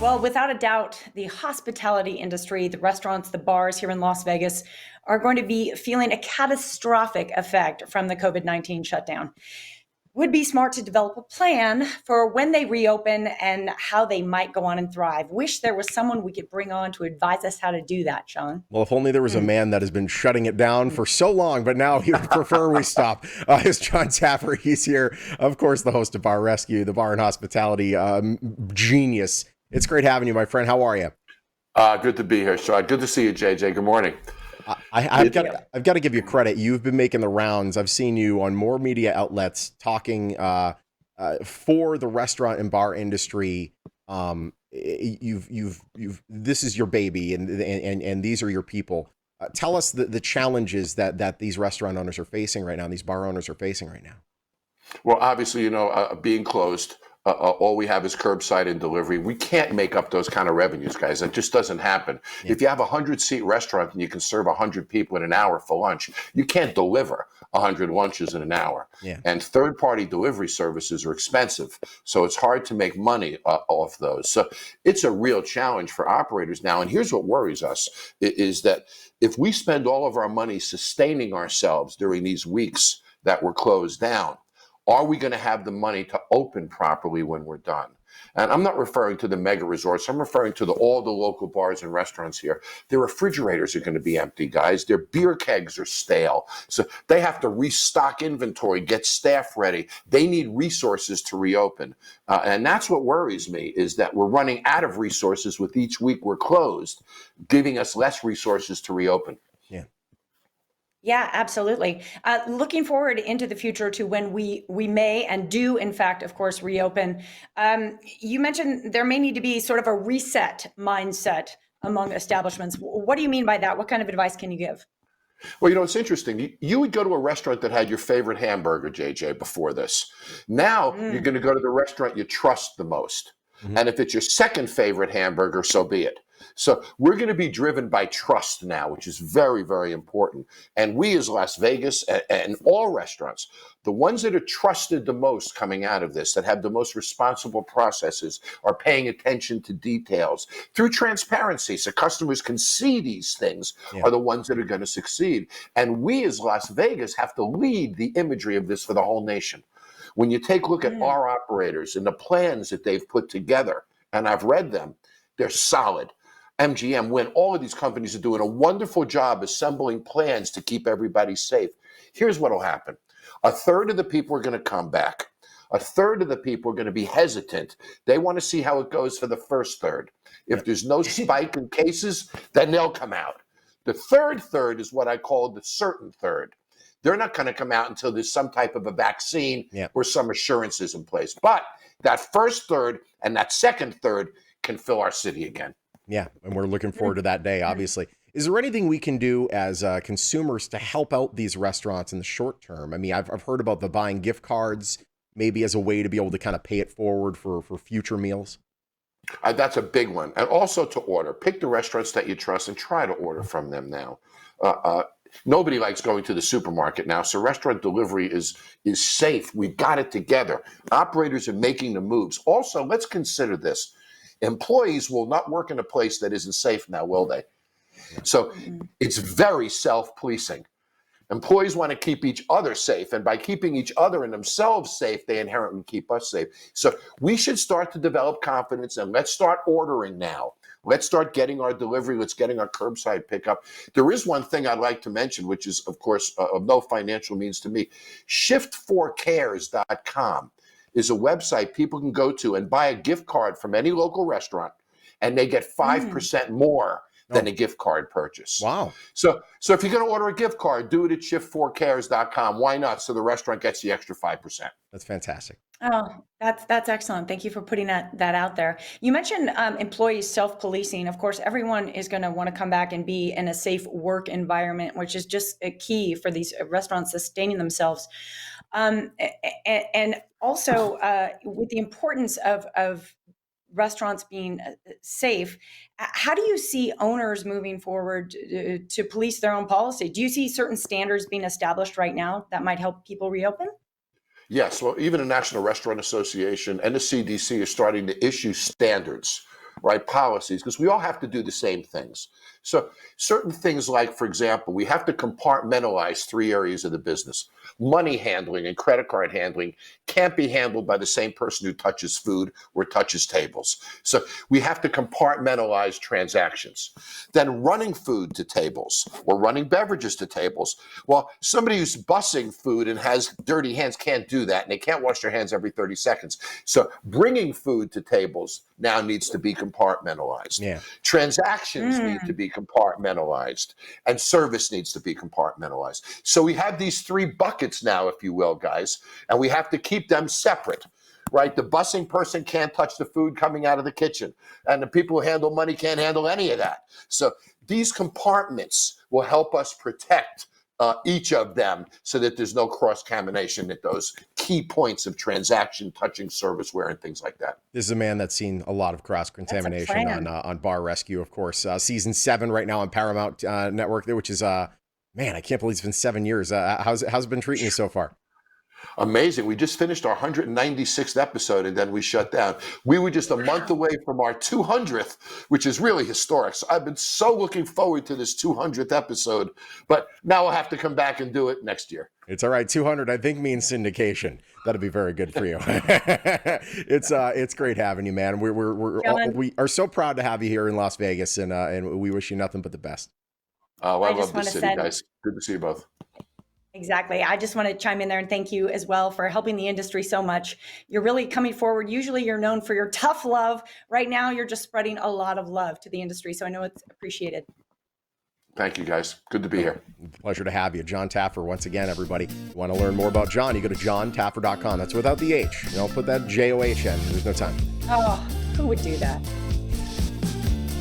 Well, without a doubt, the hospitality industry, the restaurants, the bars here in Las Vegas are going to be feeling a catastrophic effect from the COVID-19 shutdown. Would be smart to develop a plan for when they reopen and how they might go on and thrive. Wish there was someone we could bring on to advise us how to do that, Sean. Well, if only there was a man that has been shutting it down for so long, but now he would prefer we stop. It's Jon Taffer. He's here, of course, the host of Bar Rescue, the bar and hospitality genius. It's great having you, my friend. How are you? Good to be here, Sean. Good to see you, JJ. Good morning. I've got to give you credit. You've been making the rounds. I've seen you on more media outlets talking for the restaurant and bar industry. This is your baby, and these are your people. Tell us the challenges that these restaurant owners are facing right now, and these bar owners are facing right now. Well, obviously, being closed, all we have is curbside and delivery. We can't make up those kind of revenues, guys. It just doesn't happen. Yeah. If you have a 100-seat restaurant and you can serve 100 people in an hour for lunch, you can't deliver 100 lunches in an hour. Yeah. And third-party delivery services are expensive, so it's hard to make money off those. So it's a real challenge for operators now. And here's what worries us, is that if we spend all of our money sustaining ourselves during these weeks that we're closed down, are we going to have the money to open properly when we're done? And I'm not referring to the mega resorts. I'm referring to all the local bars and restaurants here. Their refrigerators are going to be empty, guys. Their beer kegs are stale. So they have to restock inventory, get staff ready. They need resources to reopen. And that's what worries me, is that we're running out of resources with each week we're closed, giving us less resources to reopen. Yeah, absolutely. Looking forward into the future to when we may and do, in fact, of course, reopen. You mentioned there may need to be sort of a reset mindset among establishments. What do you mean by that? What kind of advice can you give? Well, it's interesting. You would go to a restaurant that had your favorite hamburger, JJ, before this. Now you're going to go to the restaurant you trust the most. Mm-hmm. And if it's your second favorite hamburger, so be it. So we're going to be driven by trust now, which is very, very important. And we as Las Vegas and all restaurants, the ones that are trusted the most coming out of this, that have the most responsible processes, are paying attention to details through transparency so customers can see these things, are the ones that are going to succeed. And we as Las Vegas have to lead the imagery of this for the whole nation. When you take a look at our operators and the plans that they've put together, and I've read them, they're solid. MGM, Wynn, all of these companies are doing a wonderful job assembling plans to keep everybody safe. Here's what will happen. A third of the people are going to come back. A third of the people are going to be hesitant. They want to see how it goes for the first third. If there's no spike in cases, then they'll come out. The third is what I call the certain third. They're not going to come out until there's some type of a vaccine or some assurances in place. But that first third and that second third can fill our city again. Yeah, and we're looking forward to that day, obviously. Is there anything we can do as consumers to help out these restaurants in the short term? I mean, I've heard about the buying gift cards, maybe as a way to be able to kind of pay it forward for future meals. That's a big one. And also to order. Pick the restaurants that you trust and try to order from them now. Nobody likes going to the supermarket now, so restaurant delivery is safe. We've got it together. Operators are making the moves. Also, let's consider this. Employees will not work in a place that isn't safe now, will they? So it's very self-policing. Employees want to keep each other safe, and by keeping each other and themselves safe, they inherently keep us safe. So we should start to develop confidence, and let's start ordering now. Let's start getting our delivery. Let's getting our curbside pickup. There is one thing I'd like to mention, which is, of course, of no financial means to me. Shift4cares.com is a website people can go to and buy a gift card from any local restaurant, and they get 5% more than a gift card purchase. Wow. So if you're going to order a gift card, do it at shift4cares.com. Why not? So the restaurant gets the extra 5%. That's fantastic. Oh, that's excellent. Thank you for putting that out there. You mentioned employees self-policing. Of course, everyone is going to want to come back and be in a safe work environment, which is just a key for these restaurants sustaining themselves. And also with the importance of restaurants being safe, how do you see owners moving forward to police their own policy? Do you see certain standards being established right now that might help people reopen? Yes, well, even the National Restaurant Association and the CDC are starting to issue standards right? Policies, because we all have to do the same things. So certain things like, for example, we have to compartmentalize 3 areas of the business. Money handling and credit card handling can't be handled by the same person who touches food or touches tables. So we have to compartmentalize transactions. Then running food to tables or running beverages to tables. Well, somebody who's bussing food and has dirty hands can't do that, and they can't wash their hands every 30 seconds. So bringing food to tables now needs to be compartmentalized. Yeah. Transactions need to be compartmentalized, and service needs to be compartmentalized. So we have these 3 buckets now, if you will, guys, and we have to keep them separate. Right? The bussing person can't touch the food coming out of the kitchen, and the people who handle money can't handle any of that. So these compartments will help us protect each of them so that there's no cross-contamination at those key points of transaction, touching serviceware, and things like that. This is a man that's seen a lot of cross-contamination on Bar Rescue, of course. Season 7 right now on Paramount Network, which is, man, I can't believe it's been 7 years. How's it been treating you so far? Amazing. We just finished our 196th episode, and then we shut down. We were just a month away from our 200th, which is really historic. So I've been so looking forward to this 200th episode, but now I'll have to come back and do it next year. It's all right. 200, I think, means syndication. That'll be very good for you. It's great having you, man. We are so proud to have you here in Las Vegas, and we wish you nothing but the best. Oh, I love this city, guys. Good to see you both. Exactly. I just want to chime in there and thank you as well for helping the industry so much. You're really coming forward. Usually you're known for your tough love. Right now, you're just spreading a lot of love to the industry. So I know it's appreciated. Thank you, guys. Good to be here. Pleasure to have you. Jon Taffer, once again, everybody. You want to learn more about Jon, you go to jontaffer.com. That's without the H. Don't put that J-O-H in. There's no time. Oh, who would do that?